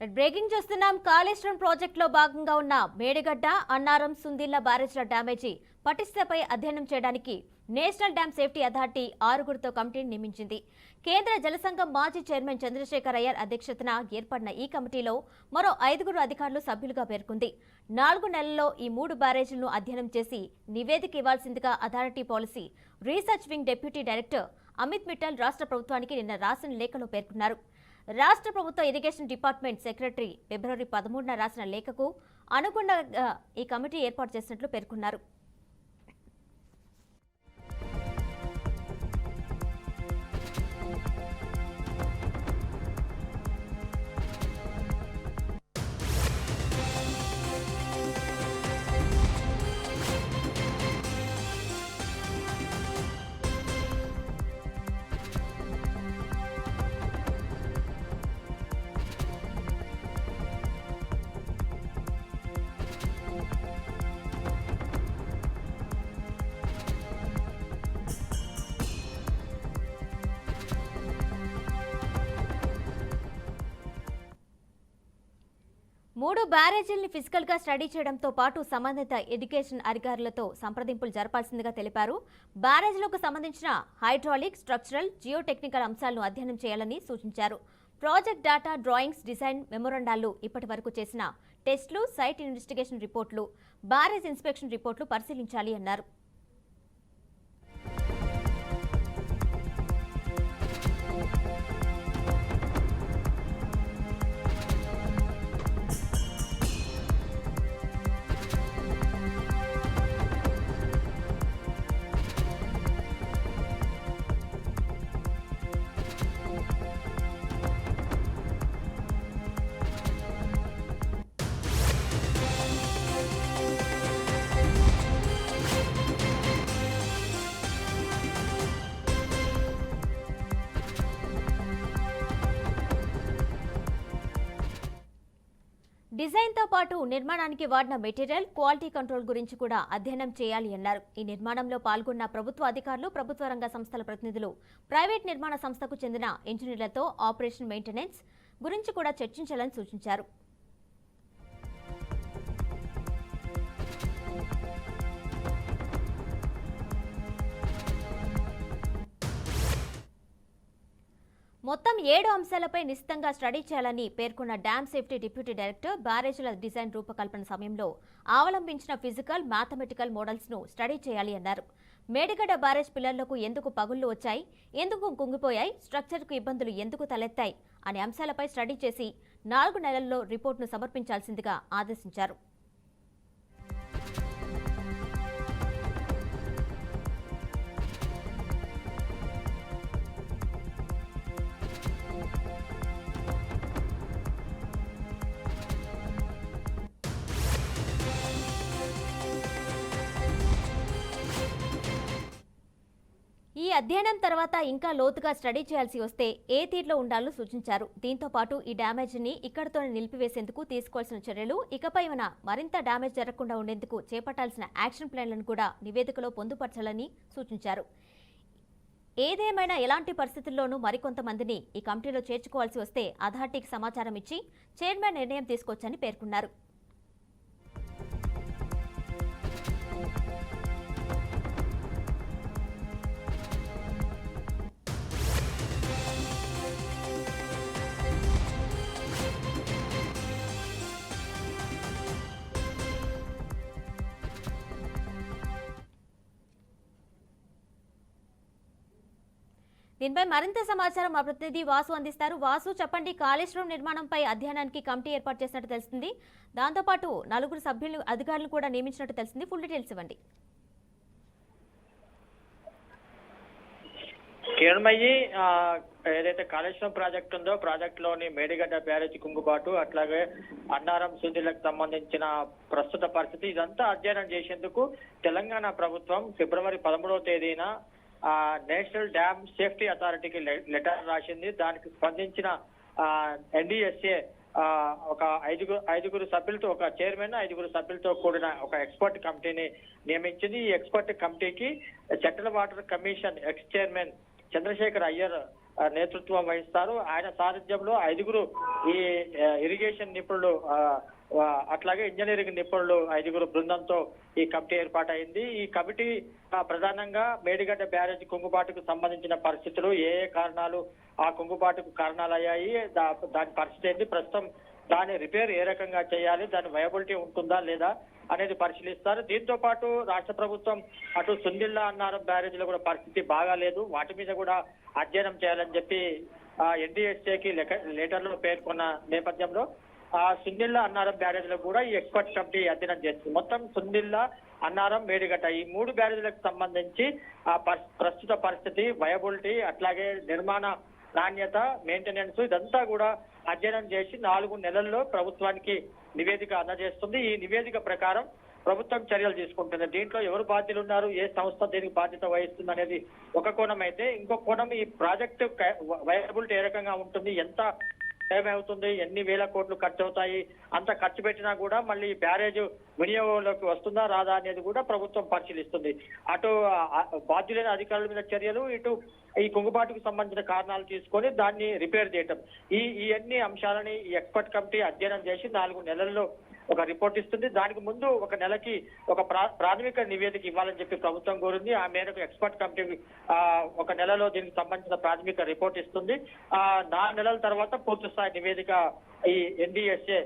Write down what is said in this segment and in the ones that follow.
Breaking చూస్తున్నాం. కాళేశ్వరం ప్రాజెక్టులో భాగంగా ఉన్న మేడిగడ్డ, అన్నారం, సుందిళ్ల బ్యారేజ్ల డ్యామేజీ పటిష్టపై అధ్యయనం చేయడానికి నేషనల్ డ్యామ్ సేఫ్టీ అథారిటీ 6గురితో కమిటీని నియమించింది. కేంద్ర జలసంఘం మాజీ చైర్మన్ చంద్రశేఖర్ అయ్యర్ అధ్యక్షతన ఏర్పడిన ఈ కమిటీలో మరో 5గురు అధికారులు సభ్యులుగా పేర్కొంది. 4 నెలల్లో ఈ 3 బ్యారేజీలను అధ్యయనం చేసి నివేదిక ఇవ్వాల్సిందిగా authority policy research wing deputy director Amit Mittal రాష్ట్ర ప్రభుత్వానికి నిన్న రాసిన లేఖలో పేర్కొన్నారు. రాష్ట్ర ప్రభుత్వ ఇరిగేషన్ డిపార్ట్మెంట్ సెక్రటరీ ఫిబ్రవరి 13న రాసిన లేఖకు అనుగుణంగా ఈ కమిటీ ఏర్పాటు చేసినట్లు పేర్కొన్నారు. మూడు బ్యారేజీల్ని ఫిజికల్ గా స్టడీ చేయడంతో పాటు సంబంధిత ఎడ్యుకేషన్ అధికారులతో సంప్రదింపులు జరపాల్సిందిగా తెలిపారు. బ్యారేజీలకు సంబంధించిన హైడ్రాలిక్, స్ట్రక్చరల్, జియోటెక్నికల్ అంశాలను అధ్యయనం చేయాలని సూచించారు. ప్రాజెక్ట్ డేటా, డ్రాయింగ్స్, డిజైన్ మెమోరాండాలు, ఇప్పటి వరకు చేసిన టెస్టులు, సైట్ ఇన్వెస్టిగేషన్ రిపోర్టులు, బ్యారేజ్ ఇన్స్పెక్షన్ రిపోర్టులు పరిశీలించాలి అన్నారు. డిజైన్తో పాటు నిర్మాణానికి వాడిన మెటీరియల్, క్వాలిటీ కంట్రోల్ గురించి కూడా అధ్యయనం చేయాలి అన్నారు. ఈ నిర్మాణంలో పాల్గొన్న ప్రభుత్వ అధికారులు, ప్రభుత్వ రంగ సంస్థల ప్రతినిధులు, ప్రైవేట్ నిర్మాణ సంస్థకు చెందిన ఇంజనీర్లతో ఆపరేషన్ మెయింటెనెన్స్ గురించి కూడా చర్చించాలని సూచించారు. మొత్తం 7 అంశాలపై నిశితంగా స్టడీ చేయాలని పేర్కొన్న డ్యామ్ సేఫ్టీ డిప్యూటీ డైరెక్టర్ బ్యారేజీల డిజైన్ రూపకల్పన సమయంలో అవలంబించిన ఫిజికల్, మ్యాథమెటికల్ మోడల్స్ ను స్టడీ చేయాలి అన్నారు. మేడిగడ్డ బ్యారేజ్ పిల్లర్లకు ఎందుకు పగుళ్లు వచ్చాయి, ఎందుకు కుంగిపోయాయి, స్ట్రక్చర్కు ఇబ్బందులు ఎందుకు తలెత్తాయి అనే అంశాలపై స్టడీ చేసి 4 నెలల్లో రిపోర్టును సమర్పించాల్సిందిగా ఆదేశించారు. ఈ అధ్యయనం తర్వాత ఇంకా లోతుగా స్టడీ చేయాల్సి వస్తే ఏ తీరులో ఉండాలో సూచించారు. దీంతో పాటు ఈ డ్యామేజ్ని ఇక్కడితోనే నిలిపివేసేందుకు తీసుకోవాల్సిన చర్యలు, ఇకపై మరింత డ్యామేజ్ జరగకుండా ఉండేందుకు చేపట్టాల్సిన యాక్షన్ ప్లాన్లను కూడా నివేదికలో పొందుపరచాలని సూచించారు. ఏదేమైనా ఎలాంటి పరిస్థితుల్లోనూ మరికొంతమందిని ఈ కమిటీలో చేర్చుకోవాల్సి వస్తే అథారిటీకి సమాచారం ఇచ్చి చైర్మన్ నిర్ణయం తీసుకోవచ్చని పేర్కొన్నారు. దీనిపై మరింత సమాచారం మా ప్రతినిధి వాసు అందిస్తారు. వాసు, చెప్పండి. కాళేశ్వరం నిర్మాణంపై అధ్యయనానికి కమిటీ ఏర్పాటు చేసినట్టు తెలిసింది. దాంతోపాటు 4 సభ్యులు, అధికారులు కూడా నియమించినట్టు తెలిసింది. ఫుల్ డీటెయిల్స్ ఇవ్వండి. కిరణ్మయ్యి, ఏదైతే కాళేశ్వరం ప్రాజెక్ట్ ఉందో ప్రాజెక్టులోని మేడిగడ్డ బ్యారేజ్ కుంగుబాటు, అట్లాగే అన్నారం, సుందిళ్లకు సంబంధించిన ప్రస్తుత పరిస్థితి, ఇదంతా అధ్యయనం చేసేందుకు తెలంగాణ ప్రభుత్వం ఫిబ్రవరి 13వ తేదీన నేషనల్ డ్యామ్ సేఫ్టీ అథారిటీకి లెటర్ రాసింది. దానికి స్పందించిన ఎన్డీఎస్ఏ ఒక ఐదుగురు సభ్యులతో, ఒక చైర్మన్, 5 సభ్యులతో కూడిన ఒక ఎక్స్పర్ట్ కమిటీని నియమించింది. ఈ ఎక్స్పర్ట్ కమిటీకి central water commission ex chairman Chandrashekhar Iyer నేతృత్వం వహిస్తారు. ఆయన సారథ్యంలో 5గురు ఈ ఇరిగేషన్ నిపుణులు అట్లాగే ఇంజనీరింగ్ నిపుణులు 5గురు బృందంతో ఈ కమిటీ ఏర్పాటైంది. ఈ కమిటీ ప్రధానంగా మేడిగడ్డ బ్యారేజ్ కుంగుబాటుకు సంబంధించిన పరిస్థితులు, ఏ కారణాలు ఆ కుంగుబాటుకు కారణాలయ్యాయి, దాని పరిస్థితి ఏంటి, ప్రస్తుతం దాని రిపేర్ ఏ రకంగా చేయాలి, దాని వయబిలిటీ ఉంటుందా లేదా అనేది పరిశీలిస్తారు. దీంతో పాటు రాష్ట్ర ప్రభుత్వం అటు సుందిళ్ళ అన్నారం బ్యారేజ్ లో కూడా పరిస్థితి బాగాలేదు, వాటి మీద కూడా అధ్యయనం చేయాలని చెప్పి ఎన్డీఎస్ఏకి లెటర్లో పేర్కొన్న నేపథ్యంలో సుందిళ్ళ అన్నారం బ్యారేజ్ లో కూడా ఈ ఎక్స్పర్ట్ కమిటీ అధ్యయనం చేస్తుంది. మొత్తం సుందిళ్ళ, అన్నారం, మేడిగడ్డ ఈ 3 బ్యారేజ్లకు సంబంధించి ప్రస్తుత పరిస్థితి, వయబిలిటీ, అట్లాగే నిర్మాణ నాణ్యత, మెయింటెనెన్స్ ఇదంతా కూడా అధ్యయనం చేసి 4 నెలల్లో ప్రభుత్వానికి నివేదిక అందజేస్తుంది. ఈ నివేదిక ప్రకారం ప్రభుత్వం చర్యలు తీసుకుంటుంది. దీంట్లో ఎవరు బాధ్యులు ఉన్నారు, ఏ సంస్థ దీనికి బాధ్యత వహిస్తుంది అనేది ఒక కోణం అయితే, ఇంకొక కోణం ఈ ప్రాజెక్టు వయబిలిటీ ఏ రకంగా ఉంటుంది, ఎంత టైం అవుతుంది, ఎన్ని వేల కోట్లు ఖర్చు అవుతాయి, అంత ఖర్చు పెట్టినా కూడా మళ్ళీ బ్యారేజ్ వినియోగంలోకి వస్తుందా రాదా అనేది కూడా ప్రభుత్వం పరిశీలిస్తుంది. అటు బాధ్యులైన అధికారుల మీద చర్యలు, ఇటు ఈ కుంగుబాటుకు సంబంధించిన కారణాలు తీసుకొని దాన్ని రిపేర్ చేయటం, ఈ అన్ని అంశాలని ఈ ఎక్స్పర్ట్ కమిటీ అధ్యయనం చేసి 4 నెలల్లో ఒక రిపోర్ట్ ఇస్తుంది. దానికి ముందు 1 నెలకి ఒక ప్రాథమిక నివేదిక ఇవ్వాలని చెప్పి ప్రభుత్వం కోరింది. ఆ మేరకు ఎక్స్పర్ట్ కమిటీ 1 నెలలో దీనికి సంబంధించిన ప్రాథమిక రిపోర్ట్ ఇస్తుంది. 4 నెలల తర్వాత పూర్తి స్థాయి నివేదిక ఈ ఎన్డీఎస్ఏ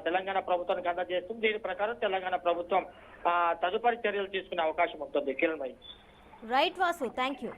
తెలంగాణ ప్రభుత్వానికి అందజేస్తుంది. దీని ప్రకారం తెలంగాణ ప్రభుత్వం తదుపరి చర్యలు తీసుకునే అవకాశం ఉంటుంది. Kiranmayi. Right Vasu, thank you.